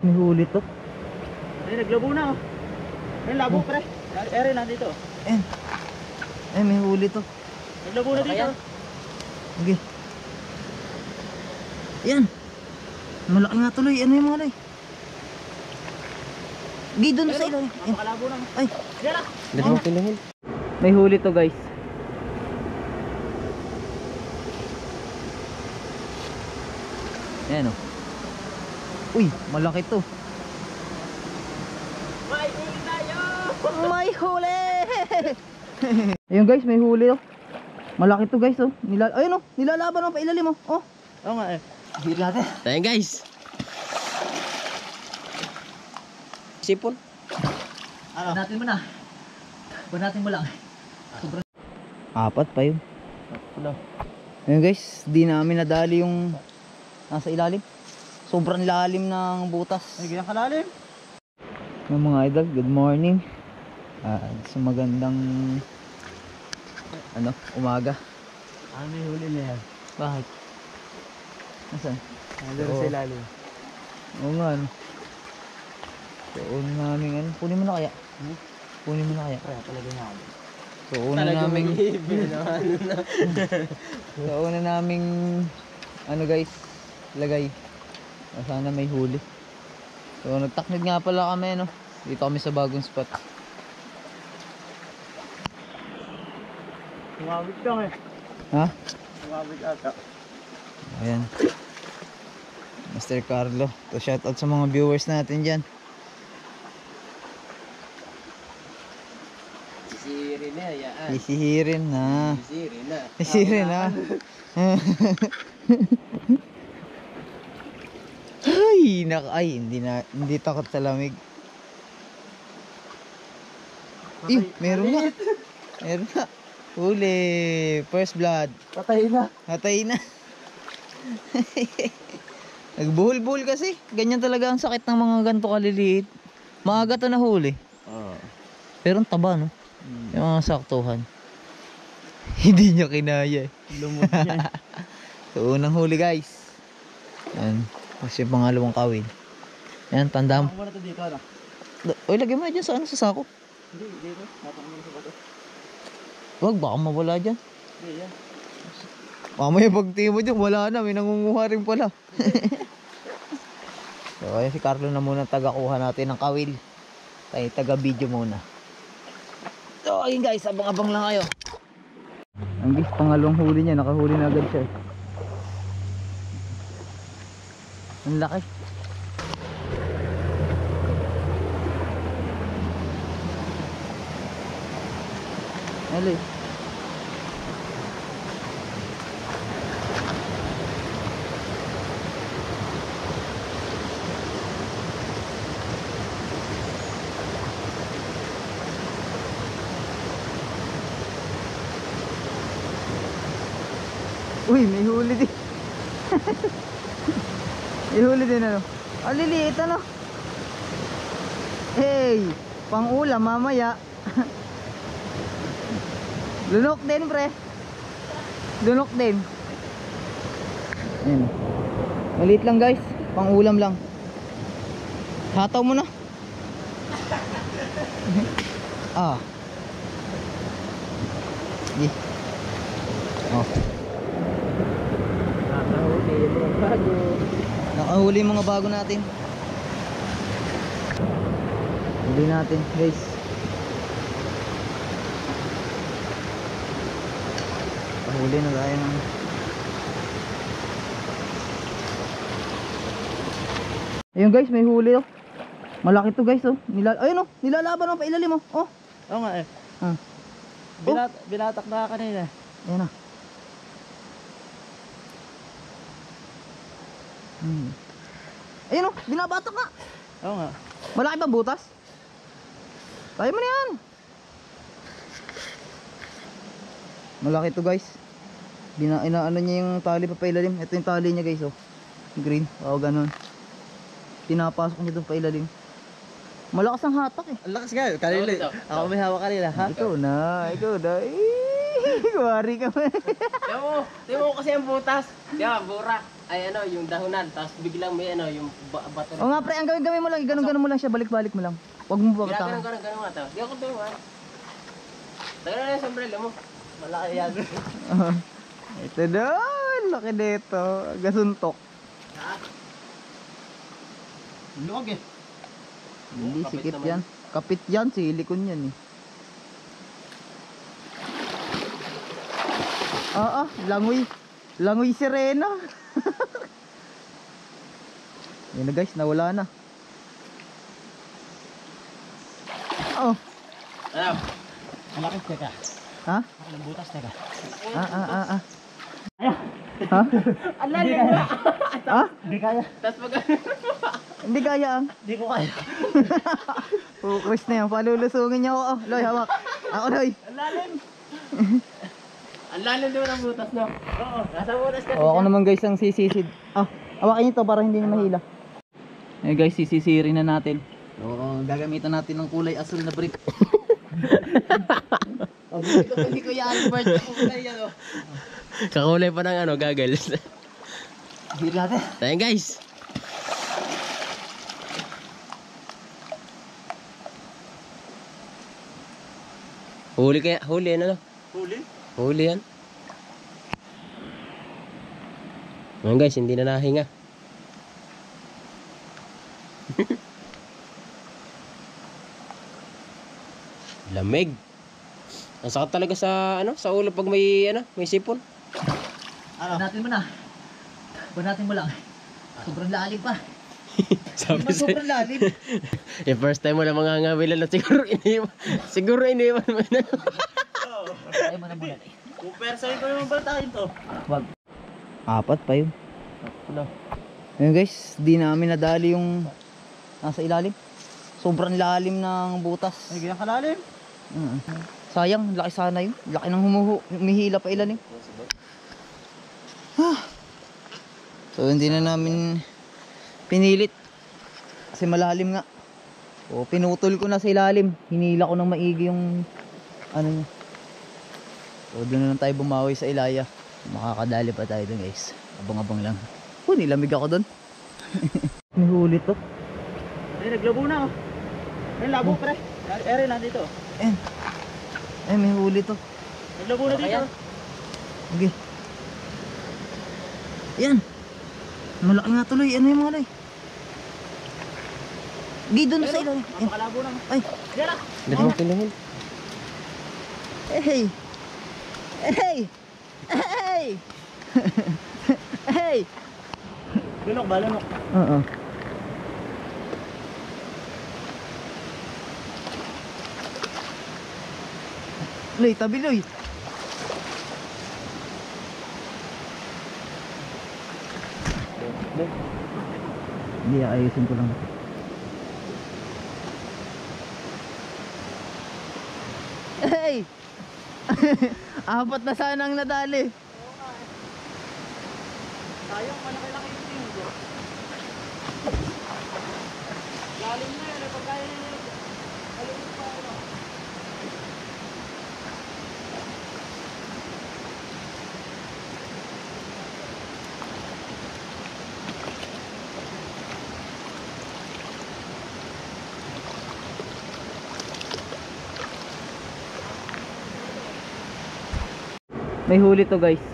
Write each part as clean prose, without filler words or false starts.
May huli to. Ay, naglabo na oh. Ay, labo pre. Ere na dito. Ayan. Ay, may huli to. Naglabo na dito. Okay. Yan. Malaki nga tuloy. Ano yung mga lay? Gi, doon sa ilalim. Yan. Napakalabo na. Ay. Yan ah. Dalawa pinuhin. May huli to guys. Ayan o. Uy, malaki to. May huli tayo. May huli! Ayun guys, may huli oh. Malaki to guys oh. Ayun oh, nilalaban oh, pailalim oh. Oh. Oo nga eh. Hiri natin. Ayan guys. Sipon. Ano? Banatin mo na. Banatin mo lang. Sobrang... Apat pa yun. Ano? Ayun guys, di namin nadali yung nasa ilalim. Sobrang lalim ng butas. Ay, ganyan kalalim. Mga idol, good morning. Sa magandang umaga. Ah, may huli na yan. Bakit? Nasaan? Nandun sa ilalim. Oo nga ano. Doon namin kunin mo na kaya? Kunin mo na kaya? Kaya talaga nga. So una naming so una naming guys, lagay. Sana may huli. So nagtaknid nga pala kami no. Dito kami sa bagong spot. Tumawid lang eh. Ha? Tumawid ata. Ayan. Mr. Carlo. To shoutout sa mga viewers natin dyan. Sisirin na yan. Isihirin na. Sisirin na. Isihirin na. Ay, hindi takot sa lamig. Meron na. Meron na. Huli. First blood. Patay na. Hatay na. Nagbuhol-buhol kasi. Ganyan talaga ang sakit ng mga ganito kaliliit. Maaga to na huli. Oo. Pero ang taba no. Yung mga saktuhan. Hindi niya kinaya eh. Lumot niya. So unang huli guys. Yan. Kasi yung pangalawang kawin. Yan, tandaan. Ako muna ito dito ano? Uy, lagyan mo na dyan sa sa sako. Hindi, dito. Matang muna sa bato. Wag, baka mawala dyan. Hindi, yan. Mamaya pagtingin mo dyan, wala na. May nangunguha rin pala. So, ayan si Carlo na muna taga-kuha natin ng kawil. Tayo taga-video muna. So, ayun guys, abang-abang lang kayo. Ang guys, pangalawang huli niya. Nakahuli na agad siya. Ang laki. Alay. Uy, may huli din. May huli din ano. Ang liliit ano. Hey, pang ulam mamaya. Lunok din pre. Lunok din. Ayan. Maliit lang guys. Pang ulam lang. Hataw mo na. Ah. Oh. Nakahuli yung mga bago. Nakahuli yung mga bago natin. Huli natin guys. Huli na tayo ng ayun guys, may huli oh. Malaki to guys oh. Ayun oh, nilalaban oh, pailalim oh. Oh. Oo nga eh. Binatak na kanina. Ayan na. Ayun oh, binabatak nga. Oo nga. Malaki bang butas? Kaya mo na yan. Malaki to guys. Inaano niya yung tali pa pailalim. Ito yung tali niya guys oh. Green. O ganun. Pinapasok niya doon pailalim. Malakas ang hatak eh. Ang lakas nga. Kanila. Ako may hawak kanila ha. Ikaw na. Wari ka ba? Tiyo mo kasi ang butas. Diba, bura. Ay ano, yung dahunan. Tapos biglang may ano, yung bato. O nga pre, ang gawin mo lang, ganun mo lang siya, balik-balik mo lang. Huwag mo babatakan. Ganun nga to. Di ako tuwa. Tagal na yung sombrero mo. Malaki yan. Ito doon, laki dito. Gasuntok. Ha? Luwag eh. Hindi, kapit sikip naman. yan. Kapit yan, silikon yan eh. Langoy. Langoy sirena. Yan na guys, nawala na. Oh. Ano? Malaki, teka. Ha? Malaki ng butas, teka. Ha? Alalim na! Ha? Hindi kaya. Tapos pag Hindi kaya ang. Hindi ko kaya. Chris na yan, palulusungin niya ako. Oh, Loy, hawak. Ako, Loy. Ang lalim. ang lalim din ng butas, no? Oo. Nasa butas kasi Oh, ako naman guys ang sisisid. Hawakin niyo to para hindi na mahila. Eh guys, sisisirin na natin. Oo, gagamitan natin ng kulay asul na brick. Hindi ko yan, Albert. Kulay yan, oh. Kakulay pa ng ano, goggles. Hila natin. Ayan guys. Huli kaya, huli yan ano? Huli. Huli yan. Ayan guys, hindi na nahinga. Lamig. Ang sakit talaga sa ano, sa ulo pag may ano, may sipon. Ano? Banatin mo na. Banatin mo lang. Sobrang lalim pa. Sabi Mas sa sobrang lalim. yung first time mo na mga ngawilan na siguro iniwan mo na. Oo. Ayaw mo na muna. Kung persahin ko yung baltahin to. Wag. Apat pa yun. Ano? Ayun guys, di namin nadali yung nasa ilalim. Sobrang lalim ng butas. Ay, ganyan kalalim. Sayang, laki sana yun. Laki ng humihila pa ilalim. So hindi na namin pinilit. Kasi malalim nga. O pinutol ko na sa ilalim. Hinila ko ng maigi yung ano niya. So doon na lang tayo bumawi sa ilaya. Makakadali pa tayo dun guys. Abang-abang lang. Nilamig ako dun. May huli to. Ay, naglabo na oh. Ay, labo pre. Ere nandito. Ay, may huli to. Naglabo na dito. Okay. Yan. Malaki nga tuloy. Ano yung mga loy? Doon sa ilalim. Yan. Napakalabo na. Ay. Yan na. Dito mo pinuhin. Hey. Hey. Hey. Hey. Lunok ba? Lunok. Oo. Loy, tabi Loy. Hindi, ayusin ko lang. Hey! Apat na sana ang nadali. Sayang, malaki-laki yung tinggo. Lalim na yan. Pagkaya na yun. Alam mo pa ano. May huli to guys.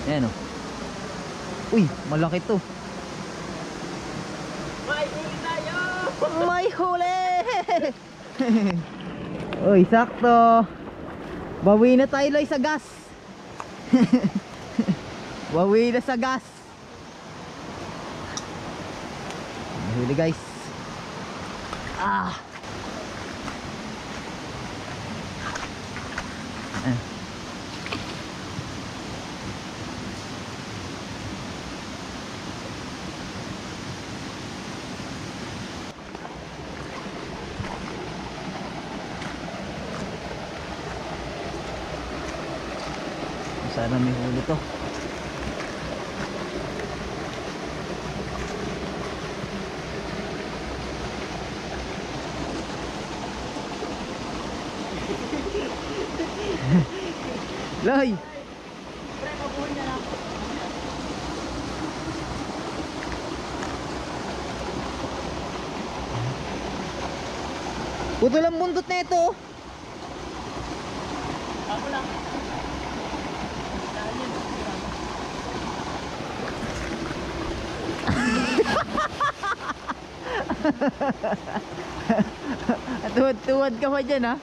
Ayan o. Uy, malaki to. May huli tayo! May huli! Uy, sakto. Bawi na tayo Loy sa gas. Bawi na sa gas. May huli guys. Sana may huli to. Lay! Pre, kabuhin niya na. Putol ang bundot na ito. Ako lang. Tuwad-tuwad ka pa dyan, ha?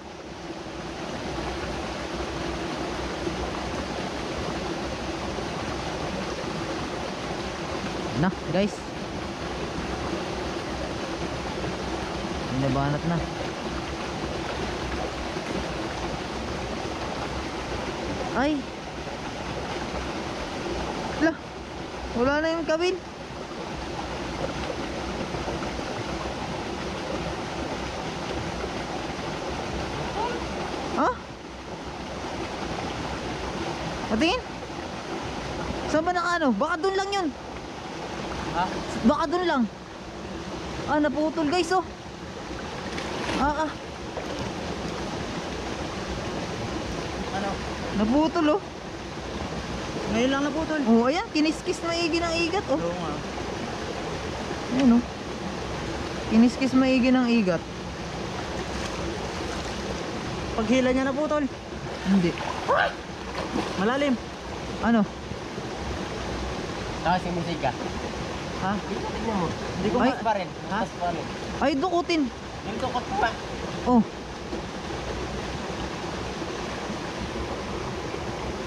Na, guys. Binabanat na. Ay. Lah. Wala na yung kabin. Ha? Patingin? Saan ba naka ano? Baka dun lang yun. Ha? Baka dun lang. Ah, naputol guys, oh. Ah. Ano? Naputol, oh. Ngayon lang naputol. Oh, ayan, kiniskis maigi ng igat, oh. Oo nga. Ayan, oh. Kiniskis maigi ng igat. Paghila niya naputol. Hindi. Malalim. Ano? Tapos yung musika. Ha? Tingnan mo. Hindi ko Ay. Butas pa rin. Ha? Butas pa rin. Ay, dukutin. Yung tukot pa. Oh.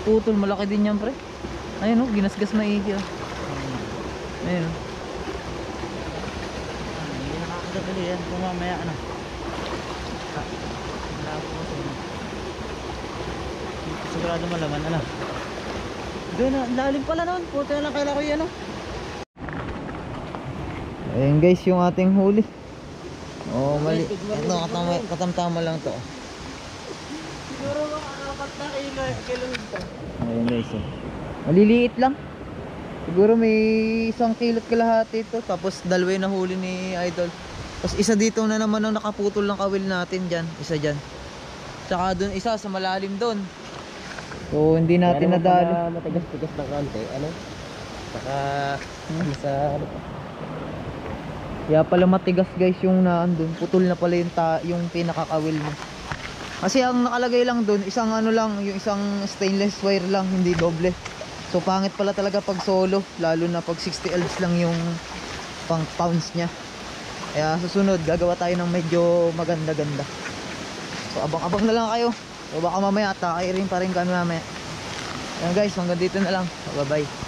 Putol, malaki din yan, pre. Ayun, oh, ginasgas maigi, oh. Ayun, oh. Hindi nakakadabali yan. Kung mamaya ano. Malabo ko sa inyo. Sigurado malaman. Ano? Doon na. Lalim pala nun. Puto na lang kailangan ko yan. Ano? Ayun guys, yung ating huli. Oh, mali. Ito, katamtama lang to. Siguro mga apat na kilo nito. Ayun guys, oh. Maliliit lang. Siguro may 1 kilot kalahati ito. Tapos dalawa yung nahuli ni Idol. Tapos isa dito na naman ang nakaputol ng kawil natin dyan. Isa dyan. Tsaka dun isa sa malalim dun. So hindi natin nadali. Matigas-tigas ng konti. Ano? Saka sa ano pa. Kaya pala matigas guys yung naandun. Putol na pala yung pinakakawil mo. Kasi ang nakalagay lang dun, isang ano lang, yung isang stainless wire lang, hindi doble. So pangit pala talaga pag solo, lalo na pag 60 elves lang yung pang pounds niya. Kaya susunod, gagawa tayo ng medyo maganda-ganda. So abang-abang na lang kayo. So baka mamaya, takay rin pa rin kami mamaya. Ayan guys, hanggang dito na lang. Bye bye.